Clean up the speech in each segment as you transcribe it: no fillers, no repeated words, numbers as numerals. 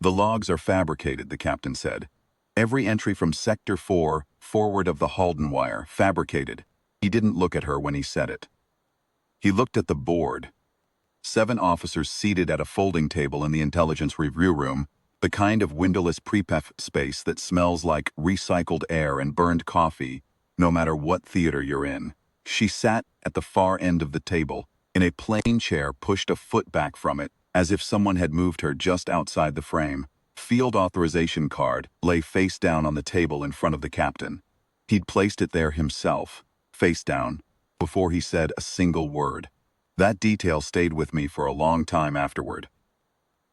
"The logs are fabricated," the captain said. "Every entry from Sector 4, forward of the Halden wire, fabricated." He didn't look at her when he said it. He looked at the board. 7 officers seated at a folding table in the intelligence review room, the kind of windowless prepef space that smells like recycled air and burned coffee, no matter what theater you're in. She sat at the far end of the table, in a plain chair pushed a foot back from it, as if someone had moved her just outside the frame. Field authorization card lay face down on the table in front of the captain. He'd placed it there himself, face down, before he said a single word. That detail stayed with me for a long time afterward.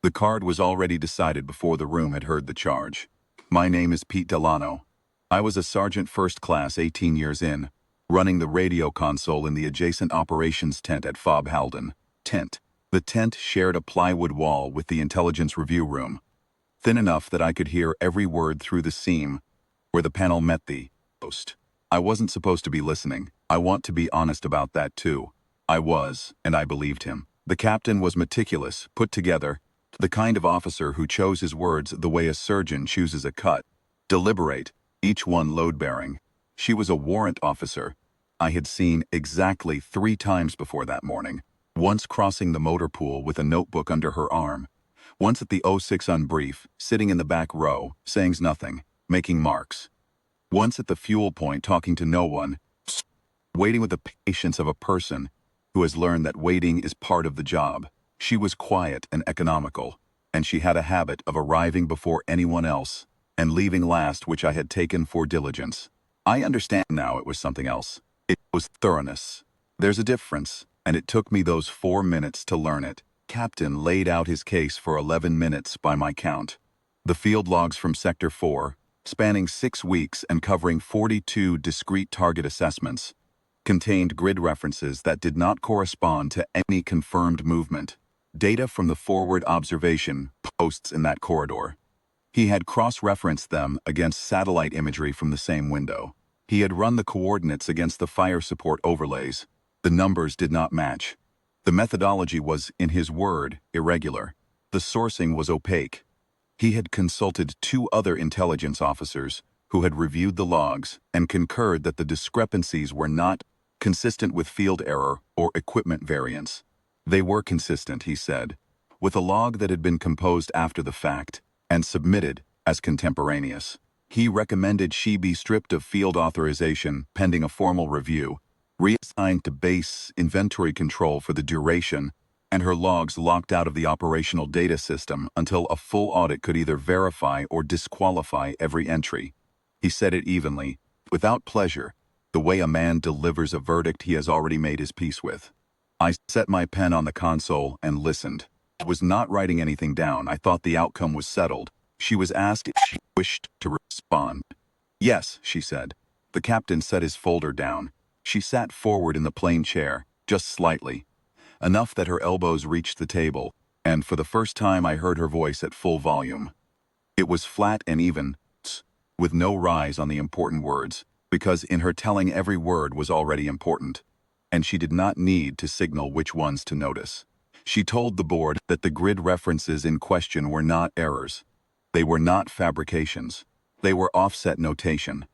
The card was already decided before the room had heard the charge. My name is Pete Delano. I was a sergeant first class 18 years in, running the radio console in the adjacent operations tent at Fob Halden. The tent shared a plywood wall with the intelligence review room, thin enough that I could hear every word through the seam where the panel met the post. I wasn't supposed to be listening. I want to be honest about that too. I was, and I believed him. The captain was meticulous, put together, the kind of officer who chose his words the way a surgeon chooses a cut. Deliberate, each one load-bearing. She was a warrant officer I had seen exactly 3 times before that morning. Once crossing the motor pool with a notebook under her arm. Once at the 06 unbrief, sitting in the back row, saying nothing, making marks. Once at the fuel point talking to no one, waiting with the patience of a person who has learned that waiting is part of the job. She was quiet and economical, and she had a habit of arriving before anyone else and leaving last, which I had taken for diligence. I understand now it was something else. It was thoroughness. There's a difference, and it took me those 4 minutes to learn it. Captain laid out his case for 11 minutes by my count. The field logs from Sector 4, spanning 6 weeks and covering 42 discrete target assessments, contained grid references that did not correspond to any confirmed movement. Data from the forward observation posts in that corridor. He had cross-referenced them against satellite imagery from the same window. He had run the coordinates against the fire support overlays. The numbers did not match. The methodology was, in his word, irregular. The sourcing was opaque. He had consulted 2 other intelligence officers who had reviewed the logs and concurred that the discrepancies were not consistent with field error or equipment variance. They were consistent, he said, with a log that had been composed after the fact and submitted as contemporaneous. He recommended she be stripped of field authorization pending a formal review, reassigned to base inventory control for the duration, and her logs locked out of the operational data system until a full audit could either verify or disqualify every entry. He said it evenly, without pleasure, the way a man delivers a verdict he has already made his peace with. I set my pen on the console and listened. I was not writing anything down. I thought the outcome was settled. She was asked if she wished to respond. Yes, she said. The captain set his folder down. She sat forward in the plain chair, just slightly, enough that her elbows reached the table, and for the first time I heard her voice at full volume. It was flat and even, with no rise on the important words, because in her telling every word was already important, and she did not need to signal which ones to notice. She told the board that the grid references in question were not errors. They were not fabrications. They were offset notation.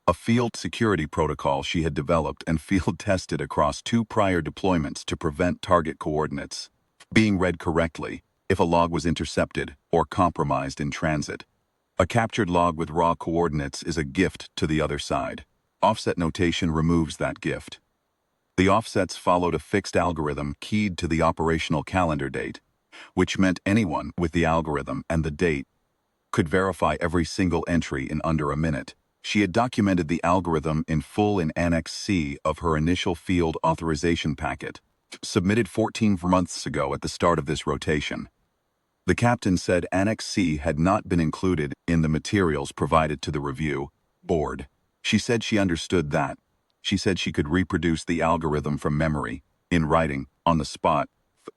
A field security protocol she had developed and field tested across 2 prior deployments to prevent target coordinates being read correctly if a log was intercepted or compromised in transit. A captured log with raw coordinates is a gift to the other side. Offset notation removes that gift. The offsets followed a fixed algorithm keyed to the operational calendar date, which meant anyone with the algorithm and the date could verify every single entry in under a minute. She had documented the algorithm in full in Annex C of her initial field authorization packet, submitted 14 months ago at the start of this rotation. The captain said Annex C had not been included in the materials provided to the review board. She said she understood that. She said she could reproduce the algorithm from memory, in writing, on the spot,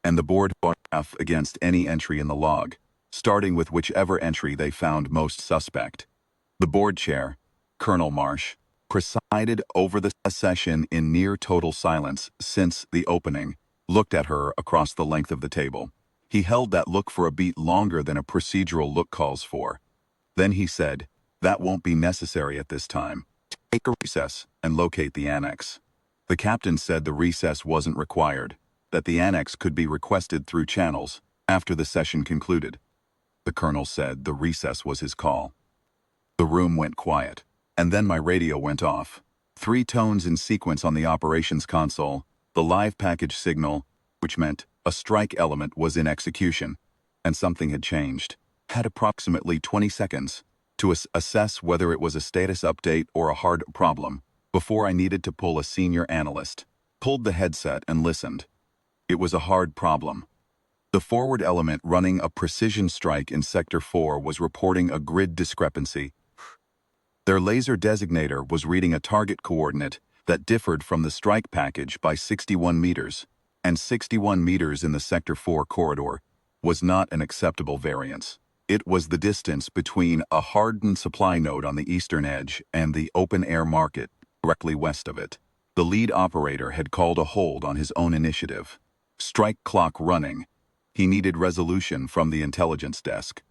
and the board fought against any entry in the log, starting with whichever entry they found most suspect. The board chair, Colonel Marsh, presided over the session in near total silence since the opening, looked at her across the length of the table. He held that look for a beat longer than a procedural look calls for. Then he said, "That won't be necessary at this time. Take a recess and locate the annex." The captain said the recess wasn't required, that the annex could be requested through channels after the session concluded. The colonel said the recess was his call. The room went quiet, and then my radio went off. 3 tones in sequence on the operations console, the live package signal, which meant a strike element was in execution, and something had changed. Had approximately 20 seconds to assess whether it was a status update or a hard problem before I needed to pull a senior analyst. Pulled the headset and listened. It was a hard problem. The forward element running a precision strike in Sector 4 was reporting a grid discrepancy. Their laser designator was reading a target coordinate that differed from the strike package by 61 meters, and 61 meters in the Sector 4 corridor was not an acceptable variance. It was the distance between a hardened supply node on the eastern edge and the open-air market directly west of it. The lead operator had called a hold on his own initiative. Strike clock running. He needed resolution from the intelligence desk.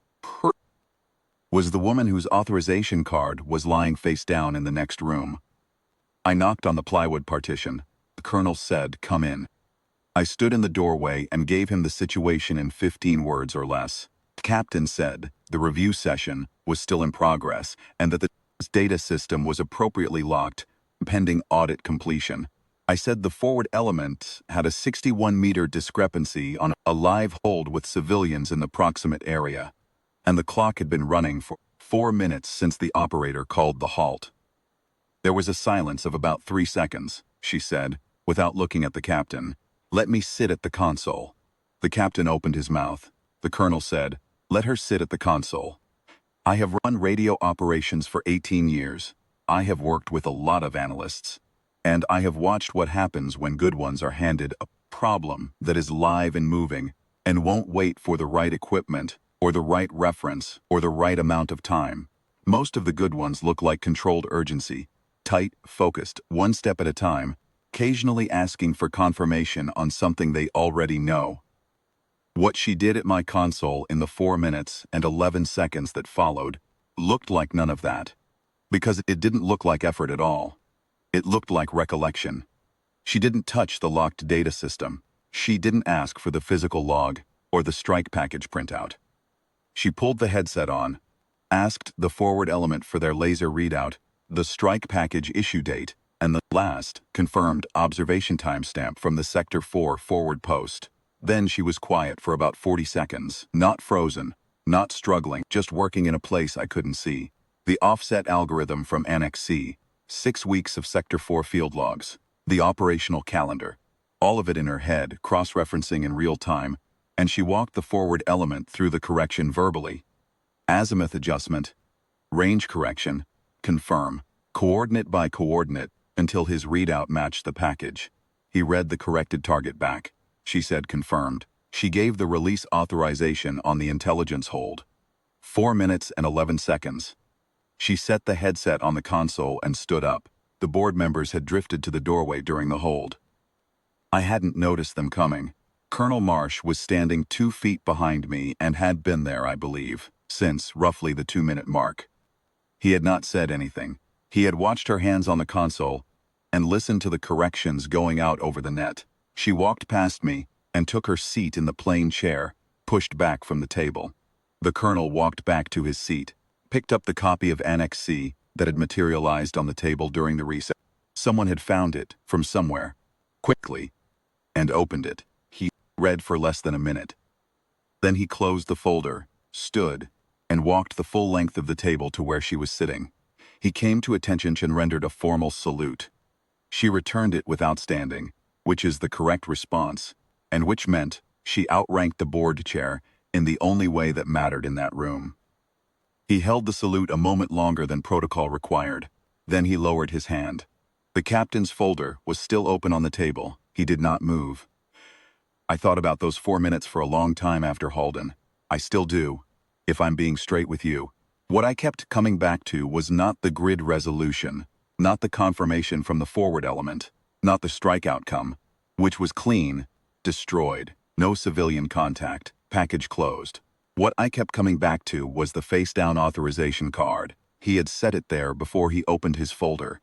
Was the woman whose authorization card was lying face down in the next room. I knocked on the plywood partition. The colonel said, "Come in." I stood in the doorway and gave him the situation in 15 words or less. The captain said the review session was still in progress and that the data system was appropriately locked pending audit completion. I said the forward element had a 61-meter discrepancy on a live hold with civilians in the proximate area, and the clock had been running for 4 minutes since the operator called the halt. There was a silence of about 3 seconds, she said, without looking at the captain. "Let me sit at the console." The captain opened his mouth. The colonel said, "Let her sit at the console." I have run radio operations for 18 years. I have worked with a lot of analysts. And I have watched what happens when good ones are handed a problem that is live and moving and won't wait for the right equipment or the right reference or the right amount of time. Most of the good ones look like controlled urgency, tight, focused, one step at a time, occasionally asking for confirmation on something they already know. What she did at my console in the 4 minutes and 11 seconds that followed looked like none of that, because it didn't look like effort at all. It looked like recollection. She didn't touch the locked data system. She didn't ask for the physical log or the strike package printout. She pulled the headset on, asked the forward element for their laser readout, the strike package issue date, and the last confirmed observation timestamp from the Sector 4 forward post. Then she was quiet for about 40 seconds, not frozen, not struggling, just working in a place I couldn't see. The offset algorithm from Annex C, 6 weeks of Sector 4 field logs, the operational calendar, all of it in her head, cross-referencing in real time, and she walked the forward element through the correction verbally. Azimuth adjustment, range correction, confirm, coordinate by coordinate, until his readout matched the package. He read the corrected target back. She said confirmed. She gave the release authorization on the intelligence hold. 4 minutes and 11 seconds. She set the headset on the console and stood up. The board members had drifted to the doorway during the hold. I hadn't noticed them coming. Colonel Marsh was standing 2 feet behind me and had been there, I believe, since roughly the 2-minute mark. He had not said anything. He had watched her hands on the console and listened to the corrections going out over the net. She walked past me and took her seat in the plain chair, pushed back from the table. The colonel walked back to his seat, picked up the copy of Annex C that had materialized on the table during the recess. Someone had found it from somewhere, quickly, and opened it. He read for less than a minute. Then he closed the folder, stood, and walked the full length of the table to where she was sitting. He came to attention and rendered a formal salute. She returned it without standing, which is the correct response, and which meant she outranked the board chair in the only way that mattered in that room. He held the salute a moment longer than protocol required. Then he lowered his hand. The captain's folder was still open on the table. He did not move. I thought about those 4 minutes for a long time after Halden. I still do, if I'm being straight with you. What I kept coming back to was not the grid resolution, not the confirmation from the forward element, not the strike outcome, which was clean, destroyed, no civilian contact. package closed. What I kept coming back to was the face-down authorization card. He had set it there before he opened his folder.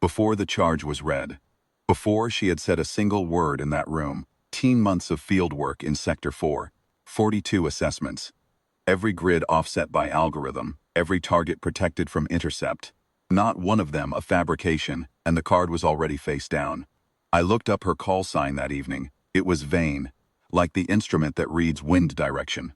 Before the charge was read. Before she had said a single word in that room. 18 months of field work in Sector 4. 42 assessments. Every grid offset by algorithm. Every target protected from intercept. Not one of them a fabrication, and the card was already face down. I looked up her call sign that evening. It was Vane, like the instrument that reads wind direction.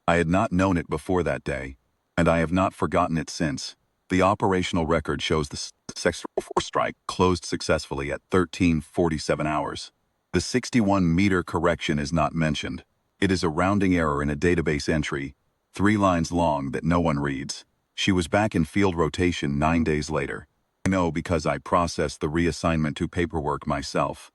I had not known it before that day, and I have not forgotten it since. The operational record shows the Sector 4 strike closed successfully at 13:47 hours. The 61-meter correction is not mentioned. It is a rounding error in a database entry, 3 lines long that no one reads. She was back in field rotation 9 days later. I know because I processed the reassignment to paperwork myself.